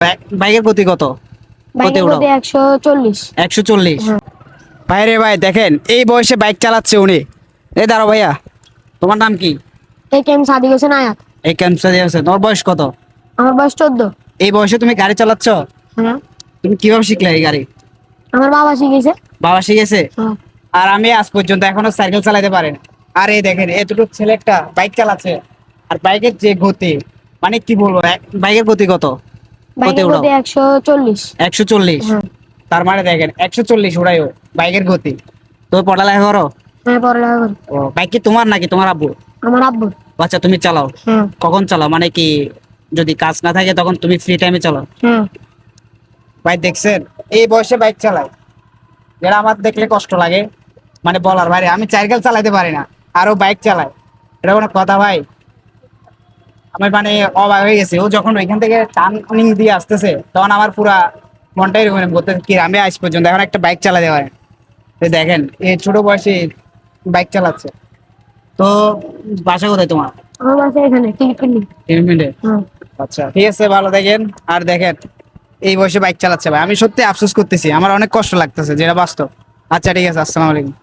বাইকের গতি কত? কত বাইকের উড়াও? গতি 140। 140। হ্যাঁ। ভাই রে ভাই, দেখেন এই বয়সে বাইক চালাচ্ছে উনি। এই দাঁড়াও ভাইয়া, তোমার নাম কি? এই কেম সাদিক হোসেন আয়াত। এই ক্যান্সার আছে, তোমার বয়স কত? আমার বয়স 14। এই বয়সে তুমি গাড়ি চালাচ্ছ? হ্যাঁ। তুমি কিভাবে শিখলে এই গাড়ি? আমার বাবা শিখেছে। বাবা শিখেছে? হ্যাঁ। আর আমি আজ পর্যন্ত এখনো সাইকেল চালাতে পারি না। আর এই দেখেন এতটুকু ছেলে একটা বাইক চালাচ্ছে, আর বাইকের যে গতি, মানে কি বলবো, বাইকের গতি কত? কত বাইকের উড়াও? গতি 140। 140। হ্যাঁ। তার মানে দেখেন 140 উড়াইও বাইকের গতি। তো পড়ালেখা করো? হ্যাঁ, পড়ালেখা করি। ও, বাইক কি তোমার নাকি তোমার আব্বু? আমার আব্বু। আচ্ছা, তুমি চালাও? হ্যাঁ। কখন চালাও, মানে কি যদি কাজ না থাকে তখন তুমি ফ্রি টাইমে চালাও? হ্যাঁ। ভাই দেখছেন এই বয়সে বাইক চালায়, যেটা আমার দেখলে কষ্ট লাগে, মানে বলার বাইরে। আমি সাইকেল চালাতে পারি না, আরো বাইক চালায়, এটা কোনো কথা ভাই? আমি মানে অবাক হয়ে গেছি। ও যখন ওইখান থেকে টার্নিং দিয়ে আসতেছে তখন আমার পুরা মনটাই এরকম বলতে কি, আমি আজ পর্যন্ত এখন একটা বাইক চালাতে পারি না। তো দেখেন এই ছোট বয়সে বাইক চালাচ্ছে। তো বাসা কোথায় তোমার? আমার বাসা এখানে টিকিটকিনি। 3 মিনিটে? হ্যাঁ। আচ্ছা ঠিক আছে, ভালো থাকেন। আর দেখেন এই বয়সে বাইক চালাচ্ছে ভাই, আমি সত্যি আফসোস করতেছি, আমার অনেক কষ্ট লাগতেছে, যেটা বাস্তব। আচ্ছা ঠিক আছে, আসসালামু আলাইকুম।